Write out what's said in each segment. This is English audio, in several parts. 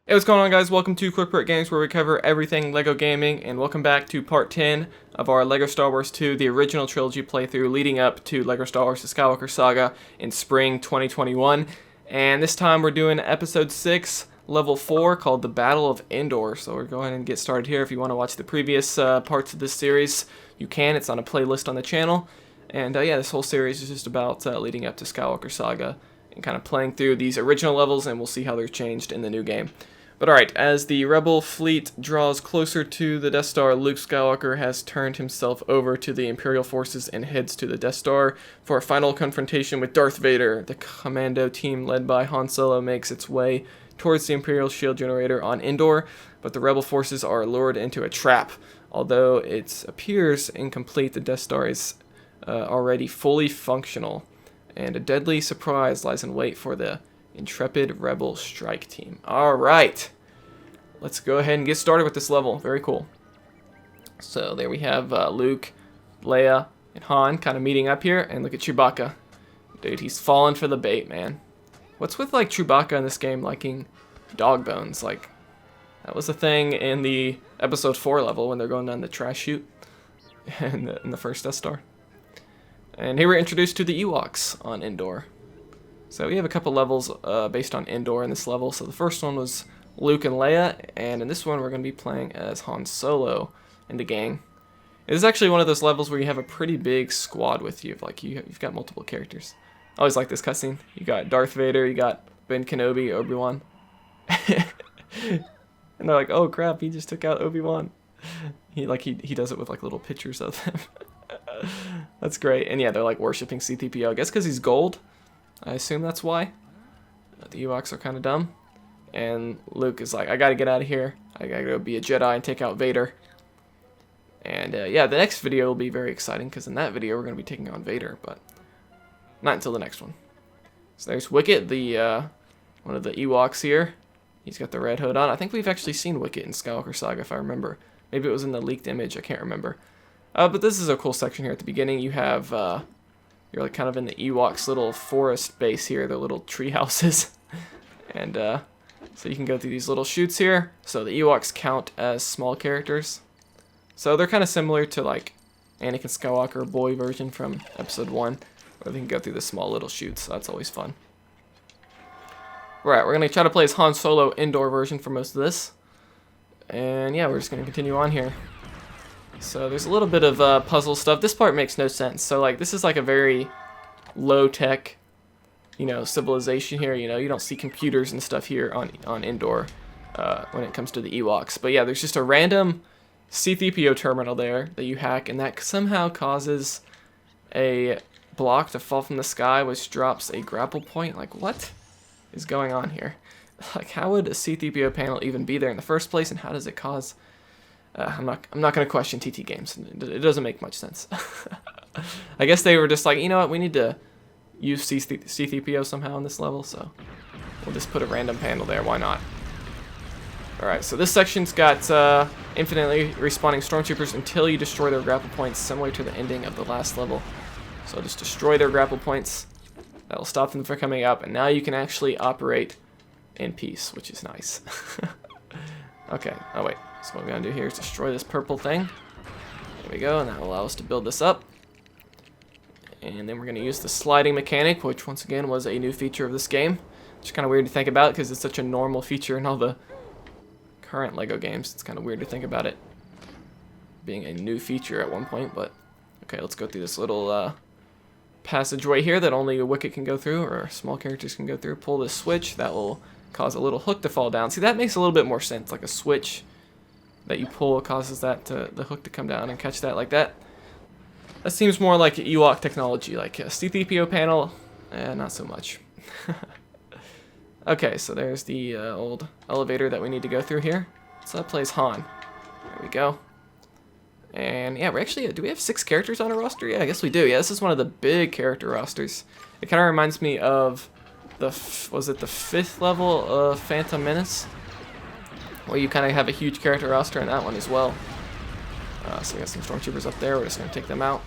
Hey, what's going on, guys? Welcome to Quick Break Games, where we cover everything LEGO gaming, and welcome back to part 10 of our LEGO Star Wars 2, the original trilogy playthrough leading up to LEGO Star Wars The Skywalker Saga in spring 2021. And this time we're doing episode 6, level 4, called the Battle of Endor. So we're going and get started here. If you want to watch the previous parts of this series, you can. It's on a playlist on the channel. And yeah, this whole series is just about leading up to Skywalker Saga and kind of playing through these original levels, and we'll see how they're changed in the new game. But alright, as the Rebel fleet draws closer to the Death Star, Luke Skywalker has turned himself over to the Imperial forces and heads to the Death Star for a final confrontation with Darth Vader. The commando team led by Han Solo makes its way towards the Imperial shield generator on Endor, but the Rebel forces are lured into a trap. Although it appears incomplete, the Death Star is already fully functional, and a deadly surprise lies in wait for the intrepid Rebel strike team. Alright, let's go ahead and get started with this level. Very cool. So there we have Luke, Leia, and Han kind of meeting up here, and look at Chewbacca. Dude, he's falling for the bait, man. What's with like Chewbacca in this game liking dog bones? Like, that was a thing in the episode 4 level when they're going down the trash chute in the first Death Star. And here we're introduced to the Ewoks on Endor. So we have a couple levels based on Endor in this level. So the first one was Luke and Leia, and in this one we're going to be playing as Han Solo and the gang. It is actually one of those levels where you have a pretty big squad with you. Like you've got multiple characters. I always like this cutscene. You got Darth Vader, you got Ben Kenobi, Obi-Wan. And they're like, oh crap, he just took out Obi-Wan. He does it with like little pictures of them. That's great. And yeah, they're like worshipping C-3PO. I guess because he's gold. I assume that's why. The Ewoks are kind of dumb. And Luke is like, I gotta get out of here. I gotta go be a Jedi and take out Vader. And yeah, the next video will be very exciting, because in that video we're going to be taking on Vader, but not until the next one. So there's Wicket, the one of the Ewoks here. He's got the red hood on. I think we've actually seen Wicket in Skywalker Saga, if I remember. Maybe it was in the leaked image, I can't remember. But this is a cool section here at the beginning. You have... you're like kind of in the Ewoks' little forest base here, their little tree houses. And so you can go through these little chutes here. So the Ewoks count as small characters. So they're kind of similar to like Anakin Skywalker boy version from episode 1, where they can go through the small little chutes. So that's always fun. Right, we're going to try to play as Han Solo Endor version for most of this. And yeah, we're just going to continue on here. So there's a little bit of puzzle stuff. This part makes no sense. So like this is like a very low-tech, civilization here. You don't see computers and stuff here on Endor when it comes to the Ewoks. But yeah, there's just a random C-3PO terminal there that you hack, and that somehow causes a block to fall from the sky, which drops a grapple point. Like, what is going on here? Like, how would a C-3PO panel even be there in the first place, and how does it cause... I'm not going to question TT Games. It doesn't make much sense. I guess they were just like, you know what, we need to use C-3PO somehow in this level, so we'll just put a random panel there. Why not? Alright, so this section's got infinitely respawning stormtroopers until you destroy their grapple points, similar to the ending of the last level. So just destroy their grapple points. That will stop them from coming up, and now you can actually operate in peace, which is nice. Okay, oh wait. So what we're going to do here is destroy this purple thing. There we go, and that will allow us to build this up. And then we're going to use the sliding mechanic, which once again was a new feature of this game. Which is kind of weird to think about because it's such a normal feature in all the current LEGO games. It's kind of weird to think about it being a new feature at one point, but okay, let's go through this little passageway here that only a Wicket can go through, or small characters can go through. Pull this switch, that will cause a little hook to fall down. See, that makes a little bit more sense, like a switch that you pull causes the hook to come down and catch that like that. That seems more like Ewok technology, like a C-3PO panel, not so much. Okay, so there's the old elevator that we need to go through here. So that plays Han. There we go. And yeah, we're actually, do we have 6 characters on our roster? Yeah, I guess we do. Yeah, this is one of the big character rosters. It kind of reminds me of was it the 5th level of Phantom Menace? Where you kind of have a huge character roster in that one as well. So we got some stormtroopers up there. We're just going to take them out.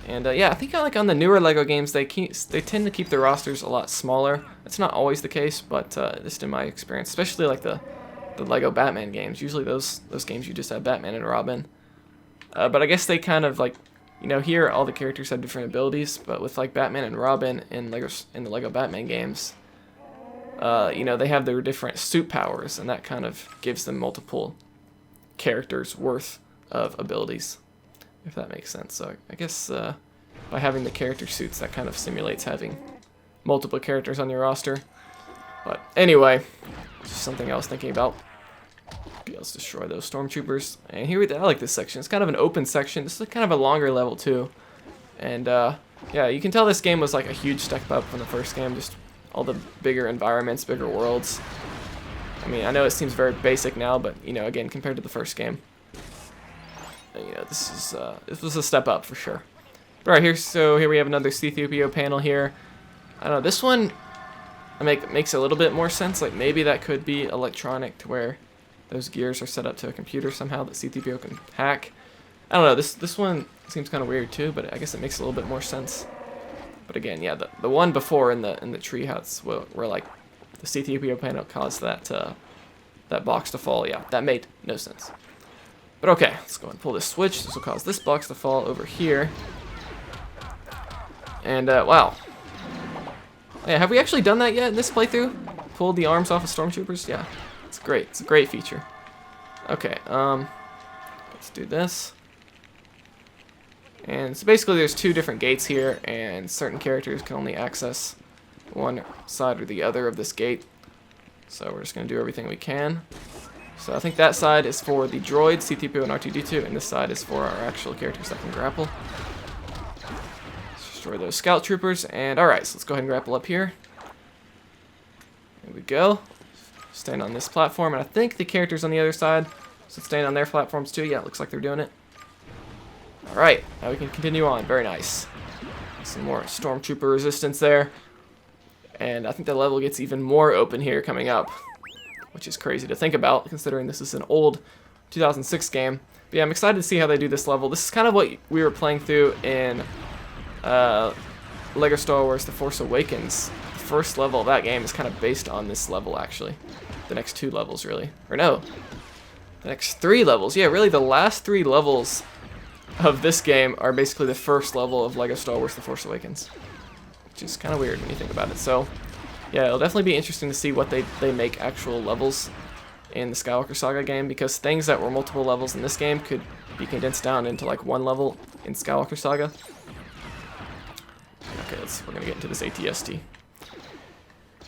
And yeah, I think like on the newer LEGO games, they tend to keep their rosters a lot smaller. It's not always the case, but just in my experience, especially like the LEGO Batman games. Usually those games you just have Batman and Robin. But I guess they kind of like, you know, here all the characters have different abilities, but with like Batman and Robin in the LEGO Batman games, you know, they have their different suit powers, and that kind of gives them multiple characters worth of abilities, if that makes sense. So I guess by having the character suits, that kind of simulates having multiple characters on your roster. But anyway, just something I was thinking about. Okay, let's destroy those stormtroopers. And here I like this section. It's kind of an open section. This is kind of a longer level too. And yeah, you can tell this game was like a huge step up from the first game. Just all the bigger environments, bigger worlds. I mean, I know it seems very basic now, but you know, again, compared to the first game, you know, this was a step up for sure. But all right, here we have another C-3PO panel here. I don't know, this one makes a little bit more sense. Like maybe that could be electronic, to where those gears are set up to a computer somehow that C-3PO can hack. I don't know, this one seems kind of weird too, but I guess it makes a little bit more sense. But again, yeah, the one before in the treehouse where like the C-3PO panel caused that box to fall, yeah, that made no sense. But okay, let's go and pull this switch. This will cause this box to fall over here. And wow. Yeah, have we actually done that yet in this playthrough? Pulled the arms off of stormtroopers? Yeah, it's great. It's a great feature. Okay, let's do this. And so basically there's two different gates here, and certain characters can only access one side or the other of this gate. So we're just going to do everything we can. So I think that side is for the droids, C-3PO and R2-D2, and this side is for our actual characters that can grapple. Let's destroy those scout troopers, and alright, so let's go ahead and grapple up here. There we go. Stand on this platform, and I think the characters on the other side should stand on their platforms too. Yeah, it looks like they're doing it. Alright, now we can continue on. Very nice. Some more stormtrooper resistance there. And I think the level gets even more open here coming up, which is crazy to think about, considering this is an old 2006 game. But yeah, I'm excited to see how they do this level. This is kind of what we were playing through in LEGO Star Wars The Force Awakens. The first level of that game is kind of based on this level, actually. The next two levels, really. Or no, the next three levels. Yeah, really, the last three levels of this game are basically the first level of LEGO Star Wars The Force Awakens. Which is kind of weird when you think about it. So, yeah, it'll definitely be interesting to see what they make actual levels in the Skywalker Saga game, because things that were multiple levels in this game could be condensed down into like one level in Skywalker Saga. Okay, we're gonna get into this ATST.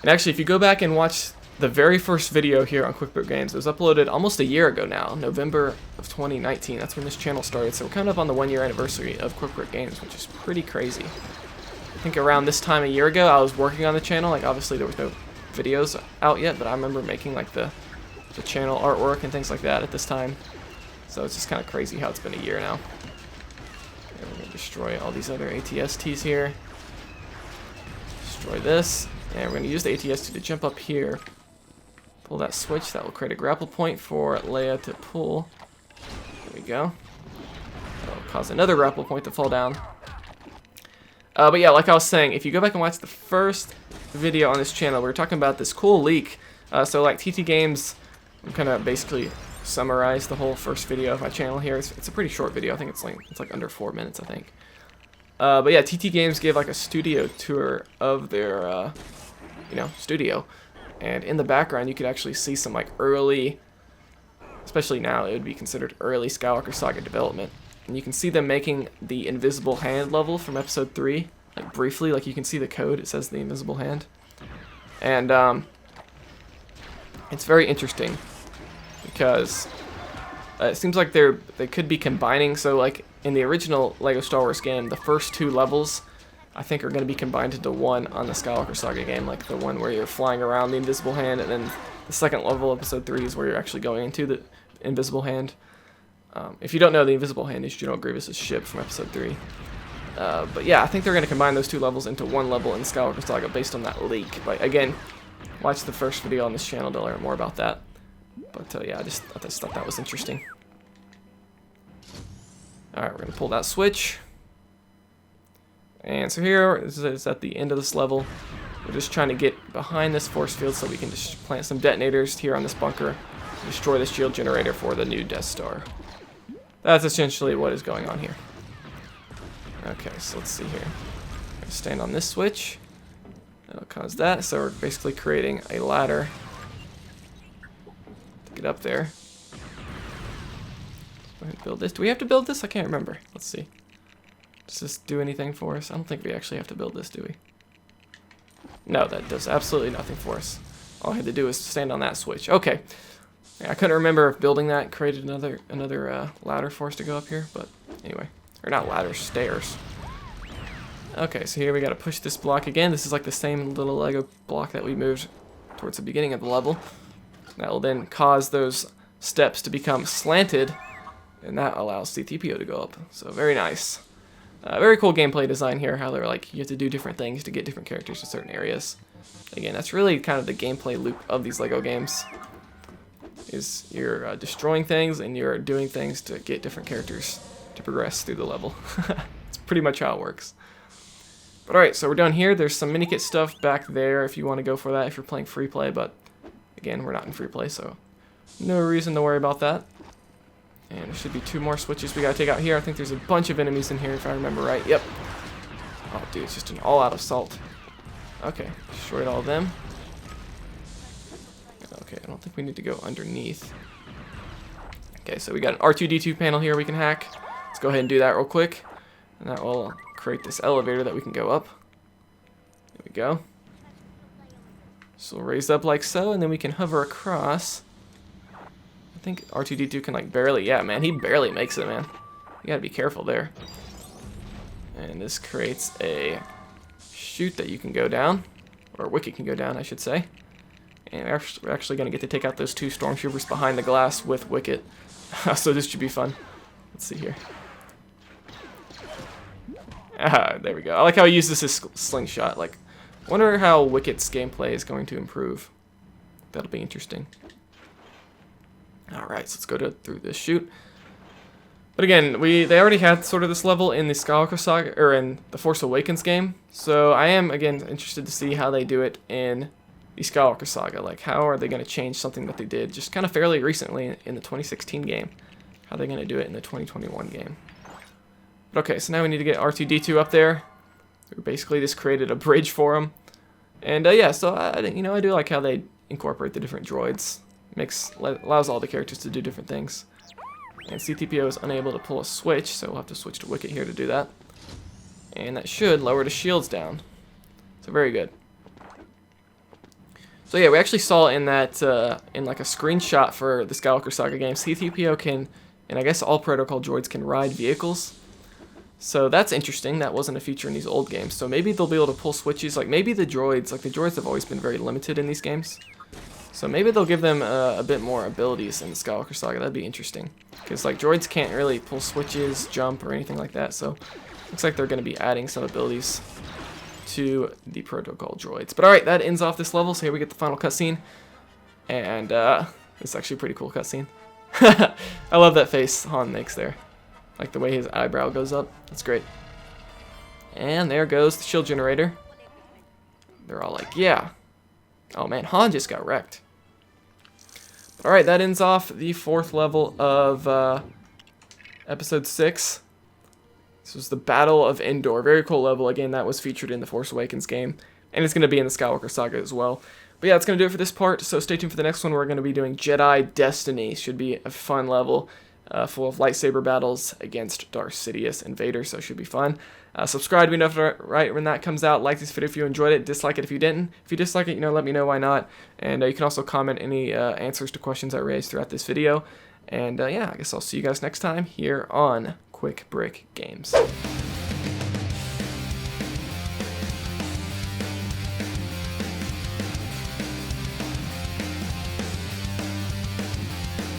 And actually, if you go back and watch the very first video here on QuickBook Games, it was uploaded almost a year ago now, November of 2019. That's when this channel started. So we're kind of on the 1-year anniversary of QuickBook Games, which is pretty crazy. I think around this time a year ago, I was working on the channel. Like, obviously there was no videos out yet, but I remember making like the channel artwork and things like that at this time. So it's just kind of crazy how it's been a year now. And we're going to destroy all these other ATSTs here. Destroy this. And we're going to use the ATST to jump up here. Pull that switch. That will create a grapple point for Leia to pull. There we go. That will cause another grapple point to fall down. But yeah, like I was saying, if you go back and watch the first video on this channel, we were talking about this cool leak. So like TT Games, I'm kind of basically summarize the whole first video of my channel here. It's a pretty short video. I think it's like under 4 minutes, I think. But yeah, TT Games gave like a studio tour of their studio, and in the background you could actually see some like early, especially now it would be considered early Skywalker Saga development. And you can see them making the invisible hand level from episode 3, like briefly, like you can see the code, it says the invisible hand. And it's very interesting because it seems like they could be combining. So like in the original LEGO Star Wars game, the first 2 levels I think are going to be combined into one on the Skywalker Saga game, like the one where you're flying around the invisible hand, and then the second level, episode 3, is where you're actually going into the invisible hand. If you don't know, the invisible hand is General Grievous's ship from episode 3. But yeah, I think they're going to combine those 2 levels into one level in Skywalker Saga based on that leak. But again, watch the first video on this channel to learn more about that. But yeah, I just thought that was interesting. Alright, we're going to pull that switch. And so here this is at the end of this level. We're just trying to get behind this force field so we can just plant some detonators here on this bunker, destroy the shield generator for the new Death Star. That's essentially what is going on here. Okay, so let's see here. I'm gonna stand on this switch. That'll cause that. So we're basically creating a ladder to get up there. Go ahead and build this. Do we have to build this? I can't remember. Let's see. Does this do anything for us? I don't think we actually have to build this, do we? No, that does absolutely nothing for us. All I had to do is stand on that switch. Okay. Yeah, I couldn't remember if building that created another ladder for us to go up here, but anyway. Or not ladders, stairs. Okay, so here we gotta push this block again. This is like the same little Lego block that we moved towards the beginning of the level. That will then cause those steps to become slanted, and that allows C-3PO to go up. So very nice. Very cool gameplay design here, how they're like, you have to do different things to get different characters to certain areas. Again, that's really kind of the gameplay loop of these Lego games. Is you're destroying things and you're doing things to get different characters to progress through the level. It's pretty much how it works. But alright, so we're done here. There's some mini-kit stuff back there if you want to go for that, if you're playing free play, but again, we're not in free play, so no reason to worry about that. And there should be 2 more switches we gotta take out here. I think there's a bunch of enemies in here if I remember right. Yep. Oh, dude, it's just an all-out assault. Okay, destroyed all of them. Okay, I don't think we need to go underneath. Okay, so we got an R2-D2 panel here we can hack. Let's go ahead and do that real quick. And that will create this elevator that we can go up. There we go. So we'll raise up like so, and then we can hover across. I think R2-D2 can like barely, yeah, man, he barely makes it, man. You gotta be careful there. And this creates a chute that you can go down, or Wicket can go down, I should say. And we're actually gonna get to take out those 2 stormtroopers behind the glass with Wicket. So this should be fun. Let's see here. Ah, there we go. I like how he uses his slingshot. Like, wonder how Wicket's gameplay is going to improve. That'll be interesting. Alright, so let's go through this chute. But again, they already had sort of this level in the Skywalker Saga, or in the Force Awakens game. So I am, again, interested to see how they do it in the Skywalker Saga. Like, how are they going to change something that they did just kind of fairly recently in the 2016 game? How are they going to do it in the 2021 game? But okay, so now we need to get R2-D2 up there. We basically just created a bridge for him. And yeah, so I do like how they incorporate the different droids. Allows all the characters to do different things. And C-3PO is unable to pull a switch, so we'll have to switch to Wicket here to do that. And that should lower the shields down. So very good. So yeah, we actually saw in that, in like a screenshot for the Skywalker Saga game, C-3PO can, and I guess all protocol droids can ride vehicles. So that's interesting. That wasn't a feature in these old games. So maybe they'll be able to pull switches. Like maybe the droids have always been very limited in these games. So maybe they'll give them a bit more abilities in the Skywalker Saga. That'd be interesting. Because like droids can't really pull switches, jump, or anything like that. So looks like they're going to be adding some abilities to the protocol droids. But alright, that ends off this level. So here we get the final cutscene. And it's actually a pretty cool cutscene. I love that face Han makes there. Like the way his eyebrow goes up. That's great. And there goes the shield generator. They're all like, yeah. Oh man, Han just got wrecked. Alright, that ends off the 4th level of Episode 6. This was the Battle of Endor. Very cool level. Again, that was featured in the Force Awakens game. And it's going to be in the Skywalker Saga as well. But yeah, that's going to do it for this part. So stay tuned for the next one. We're going to be doing Jedi Destiny. Should be a fun level. Full of lightsaber battles against Darth Sidious and Vader, so it should be fun. Subscribe to be notified right when that comes out. Like this video if you enjoyed it. Dislike it if you didn't. If you dislike it, let me know why not. And you can also comment any answers to questions I raised throughout this video. And yeah, I guess I'll see you guys next time here on Quick Brick Games.